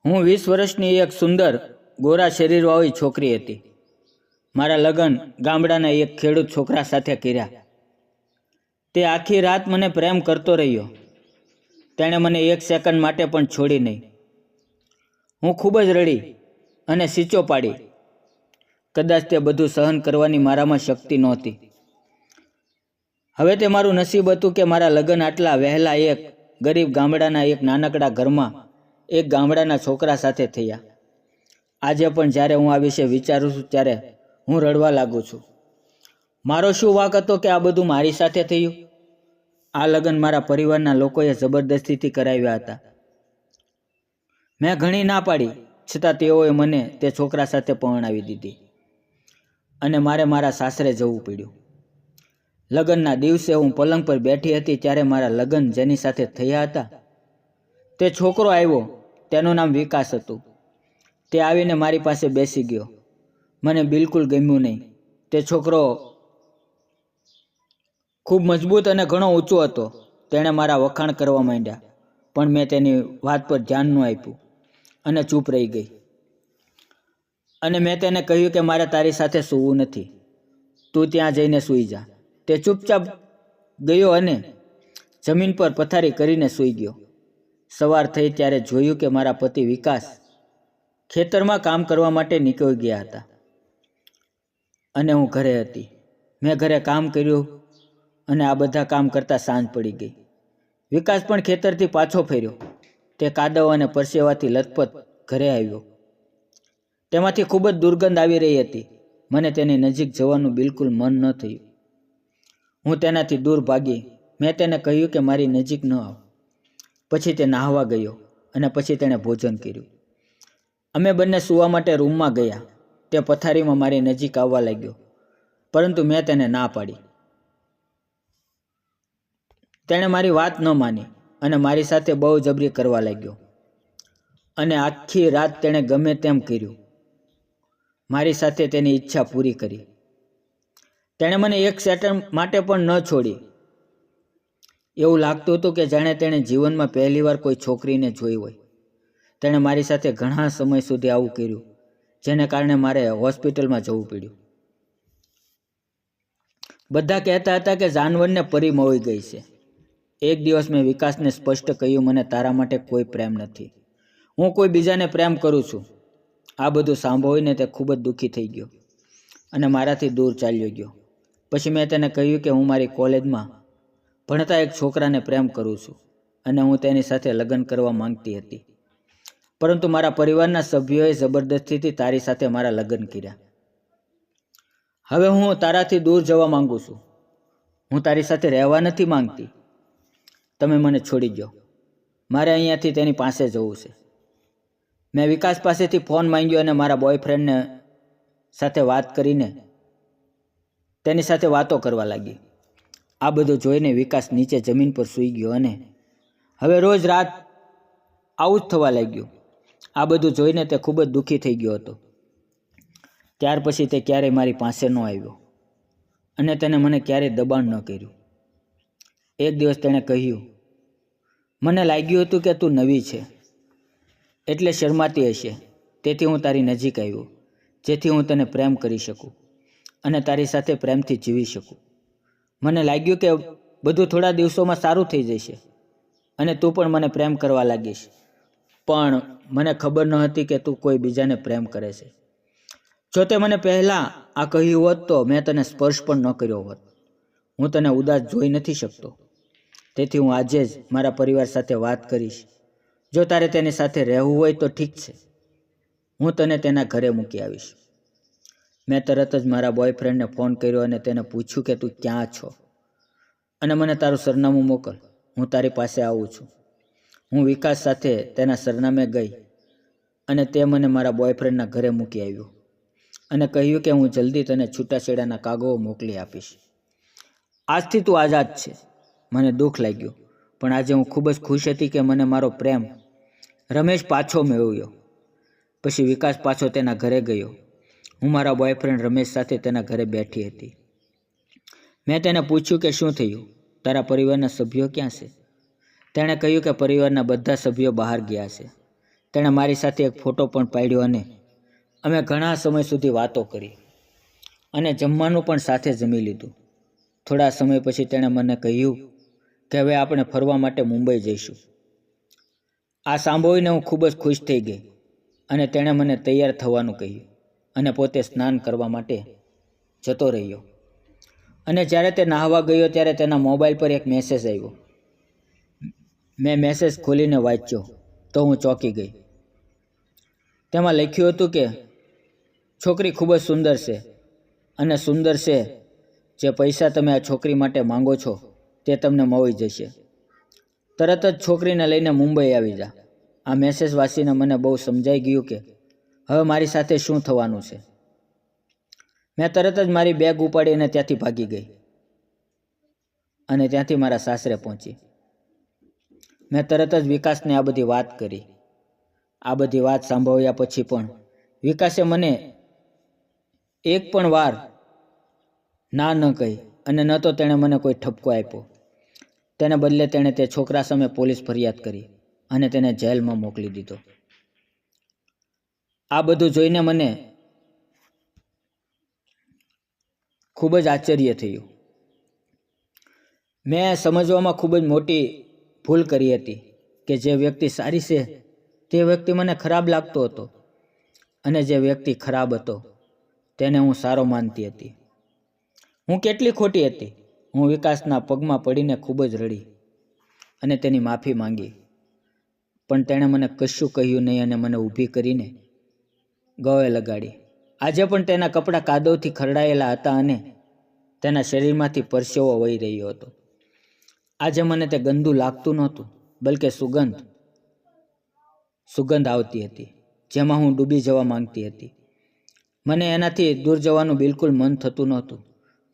હું 20 વર્ષની એક સુંદર ગોરા શરીરવાળી છોકરી હતી. મારા લગ્ન ગામડાના એક ખેડૂત છોકરા સાથે કર્યા. તે આખી રાત મને પ્રેમ કરતો રહ્યો. તેણે મને એક સેકન્ડ માટે પણ છોડી નહીં. હું ખૂબ જ રડી અને સીચો પાડી. કદાચ તે બધું સહન કરવાની મારામાં શક્તિ નહોતી. હવે તે મારું નસીબ હતું કે મારા લગ્ન આટલા વહેલા એક ગરીબ ગામડાના એક નાનકડા ઘરમાં એક ગામડાના છોકરા સાથે થયા. આજે પણ જ્યારે હું આ વિશે વિચારું છું ત્યારે હું રડવા લાગું છું. મારો શું વાંક હતો કે આ બધું મારી સાથે થયું? આ લગ્ન મારા પરિવારના લોકોએ જબરદસ્તીથી કરાવ્યા હતા. મેં ઘણી ના પાડી, છતાં તેઓએ મને તે છોકરા સાથે પરણાવી દીધી અને મારે મારા સાસરે જવું પડ્યું. લગ્નના દિવસે હું પલંગ પર બેઠી હતી ત્યારે મારા લગ્ન જેની સાથે થયા હતા તે છોકરો આવ્યો. તેનું નામ વિકાસ હતું. તે આવીને મારી પાસે બેસી ગયો. મને બિલકુલ ગમ્યું નહીં. તે છોકરો ખૂબ મજબૂત અને ઘણો ઊંચો હતો. તેણે મારા વખાણ કરવા માંડ્યા, પણ મેં તેની વાત પર ધ્યાન ન આપ્યું અને ચૂપ રહી ગઈ. અને મેં તેને કહ્યું કે મારે તારી સાથે સૂવું નથી, તું ત્યાં જઈને સૂઈ જા. તે ચૂપચાપ ગયો અને જમીન પર પથારી કરીને સૂઈ ગયો. સવાર થઈ ત્યારે જોયું કે મારા પતિ વિકાસ ખેતરમાં કામ કરવા માટે નીકળી ગયા હતા અને હું ઘરે હતી. મેં ઘરે કામ કર્યું અને આ બધા કામ કરતાં સાંજ પડી ગઈ. વિકાસ પણ ખેતરથી પાછો ફર્યો. તે કાદવ અને પરસેવાથી લથપથ ઘરે આવ્યો. તેમાંથી ખૂબ જ દુર્ગંધ આવી રહી હતી. મને તેની નજીક જવાનું બિલકુલ મન ન થયું. હું તેનાથી દૂર ભાગી. મેં તેને કહ્યું કે મારી નજીક ન આવ. પછી તે નાહવા ગયો અને પછી તેણે ભોજન કર્યું. અમે બંને સૂવા માટે રૂમમાં ગયા. તે પથારીમાં મારી નજીક આવવા લાગ્યો, પરંતુ મેં તેને ના પાડી. તેણે મારી વાત ન માની અને મારી સાથે બહુ જબરી કરવા લાગ્યો અને આખી રાત તેણે ગમે તેમ કર્યું. મારી સાથે તેની ઈચ્છા પૂરી કરી. તેણે મને એક સેકન્ડ માટે પણ ન છોડી. એવું લાગતું હતું કે જાણે તેણે જીવનમાં પહેલીવાર કોઈ છોકરીને જોઈ હોય. તેણે મારી સાથે ઘણા સમય સુધી આવું કર્યું, જેને કારણે મારે હોસ્પિટલમાં જવું પડ્યું. બધા કહેતા હતા કે જાનવરને પરી મળી ગઈ છે. એક દિવસ મેં વિકાસને સ્પષ્ટ કહ્યું, મને તારા માટે કોઈ પ્રેમ નથી. હું કોઈ બીજાને પ્રેમ કરું છું. આ બધું સાંભળીને તે ખૂબ જ દુઃખી થઈ ગયો અને મારાથી દૂર ચાલ્યો ગયો. પછી મેં તેને કહ્યું કે હું મારી કોલેજમાં ભણતા એક છોકરાને પ્રેમ કરું છું અને હું તેની સાથે લગ્ન કરવા માંગતી હતી, પરંતુ મારા પરિવારના સભ્યોએ જબરદસ્તીથી તારી સાથે મારા લગ્ન કર્યા. હવે હું તારાથી દૂર જવા માંગુ છું. હું તારી સાથે રહેવા નથી માંગતી. તમે મને છોડી દો. મારે અહીંયાથી તેની પાસે જવું છે. મેં વિકાસ પાસેથી ફોન માંગ્યો અને મારા બોયફ્રેન્ડને સાથે વાત કરીને તેની સાથે વાતો કરવા લાગી. આ બધું જોઈને વિકાસ નીચે જમીન પર સૂઈ ગયો અને હવે રોજ રાત આવું જ થવા લાગ્યું. આ બધું જોઈને તે ખૂબ જ દુઃખી થઈ ગયો હતો. ત્યાર પછી તે ક્યારેય મારી પાસે ન આવ્યો અને તેને મને ક્યારેય દબાણ ન કર્યું. એક દિવસ તેણે કહ્યું, મને લાગ્યું હતું કે તું નવી છે એટલે શરમાતી હશે, તેથી હું તારી નજીક આવ્યો, જેથી હું તને પ્રેમ કરી શકું અને તારી સાથે પ્રેમથી જીવી શકું. મને લાગ્યું કે બધું થોડા દિવસોમાં સારું થઈ જશે અને તું પણ મને પ્રેમ કરવા લાગીશ. પણ મને ખબર ન હતી કે તું કોઈ બીજાને પ્રેમ કરે છે. જો તે મને પહેલાં આ કહ્યું હોત તો મેં તને સ્પર્શ પણ ન કર્યો હોત. હું તને ઉદાસ જોઈ નથી શકતો, તેથી હું આજે જ મારા પરિવાર સાથે વાત કરીશ. જો તારે તેની સાથે રહેવું હોય તો ઠીક છે, હું તને તેના ઘરે મૂકી આવીશ. મેં તરત જ મારા બોયફ્રેન્ડને ફોન કર્યો અને તેને પૂછ્યું કે તું ક્યાં છો અને મને તારું સરનામું મોકલ, હું તારી પાસે આવું છું. હું વિકાસ સાથે તેના સરનામે ગઈ અને તે મને મારા બોયફ્રેન્ડના ઘરે મૂકી આવ્યો અને કહ્યું કે હું જલ્દી તને છૂટાછેડાના કાગળો મોકલી આપીશ. આજથી તું આઝાદ છે. મને દુઃખ લાગ્યું, પણ આજે હું ખૂબ જ ખુશ હતી કે મને મારો પ્રેમ રમેશ પાછો મેળવ્યો. પછી વિકાસ પાછો તેના ઘરે ગયો. હું મારા બોયફ્રેન્ડ રમેશ સાથે તેના ઘરે બેઠી હતી. મેં તેને પૂછ્યું કે શું થયું, તારા પરિવારના સભ્યો ક્યાં છે? તેણે કહ્યું કે પરિવારના બધા સભ્યો બહાર ગયા છે. તેણે મારી સાથે એક ફોટો પણ પાડ્યો અને અમે ઘણા સમય સુધી વાતો કરી અને જમવાનું પણ સાથે જમી લીધું. થોડા સમય પછી તેણે મને કહ્યું કે હવે આપણે ફરવા માટે મુંબઈ જઈશું. આ સાંભળીને હું ખૂબ જ ખુશ થઈ ગઈ અને તેણે મને તૈયાર થવાનું કહ્યું અને પોતે સ્નાન કરવા માટે જતો રહ્યો. અને જ્યારે તે નહાવા ગયો ત્યારે તેના મોબાઈલ પર એક મેસેજ આવ્યો. મેં મેસેજ ખોલીને વાંચ્યો તો હું ચોંકી ગઈ. તેમાં લખ્યું હતું કે છોકરી ખૂબ જ સુંદર છે અને સુંદર છે જે પૈસા તમે આ છોકરી માટે માંગો છો તે તમને મળી જશે. તરત જ છોકરીને લઈને મુંબઈ આવી જા. આ મેસેજ વાંચીને મને બહુ સમજાઈ ગયું કે હવે મારી સાથે શું થવાનું છે. મેં તરત જ મારી બેગ ઉપાડીને ત્યાંથી ભાગી ગઈ અને ત્યાંથી મારા સાસરે પહોંચી. મેં તરત જ વિકાસને આ બધી વાત કરી. આ બધી વાત સાંભળ્યા પછી પણ વિકાસે મને એક પણ વાર ના ન કહી અને ન તો તેણે મને કોઈ ઠપકો આપ્યો. તેને બદલે તેણે તે છોકરા સામે પોલીસ ફરિયાદ કરી અને તેને જેલમાં મોકલી દીધો. આ બધું જોઈને મને ખૂબ જ આશ્ચર્ય થયું. મેં સમજવામાં ખૂબ જ મોટી ભૂલ કરી હતી કે જે વ્યક્તિ સારી છે તે વ્યક્તિ મને ખરાબ લાગતો હતો અને જે વ્યક્તિ ખરાબ હતો તેને હું સારો માનતી હતી. હું કેટલી ખોટી હતી. હું વિકાસના પગમાં પડીને ખૂબ જ રડી અને તેની માફી માંગી, પણ તેણે મને કશું કહ્યું નહીં અને મને ઊભી કરીને ગળે લગાડી. આજે પણ તેના કપડાં કાદવથી ખરડાયેલા હતા અને તેના શરીરમાંથી પરસેવો વહી રહ્યો હતો. આજે મને તે ગંદુ લાગતું નહોતું, બલકે સુગંધ આવતી હતી જેમાં હું ડૂબી જવા માંગતી હતી. મને એનાથી દૂર જવાનું બિલકુલ મન થતું નહોતું.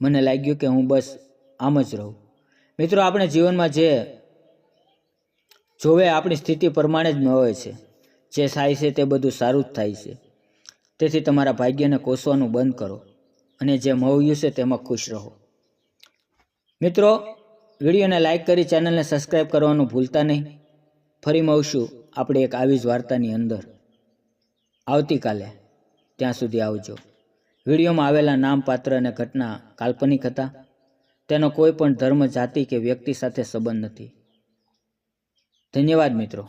મને લાગ્યું કે હું બસ આમ જ રહું. મિત્રો, આપણે જીવનમાં જે જોવે આપણી સ્થિતિ પ્રમાણે જ મળે છે. જે થાય છે તે બધું સારું જ થાય છે. તેથી તમારા ભાગ્યને કોસવાનું બંધ કરો અને જે મળ્યું છે તેમાં ખુશ રહો. મિત્રો, વિડીયોને લાઈક કરી ચેનલને સબસ્ક્રાઈબ કરવાનું ભૂલતા નહીં. ફરી મળશું આપણે એક આવી જ વાર્તાની અંદર આવતીકાલે. ત્યાં સુધી આવજો. વિડીયોમાં આવેલા નામ, પાત્ર અને ઘટના કાલ્પનિક હતા. તેનો કોઈ પણ ધર્મ, જાતિ કે વ્યક્તિ સાથે સંબંધ નથી. ધન્યવાદ મિત્રો.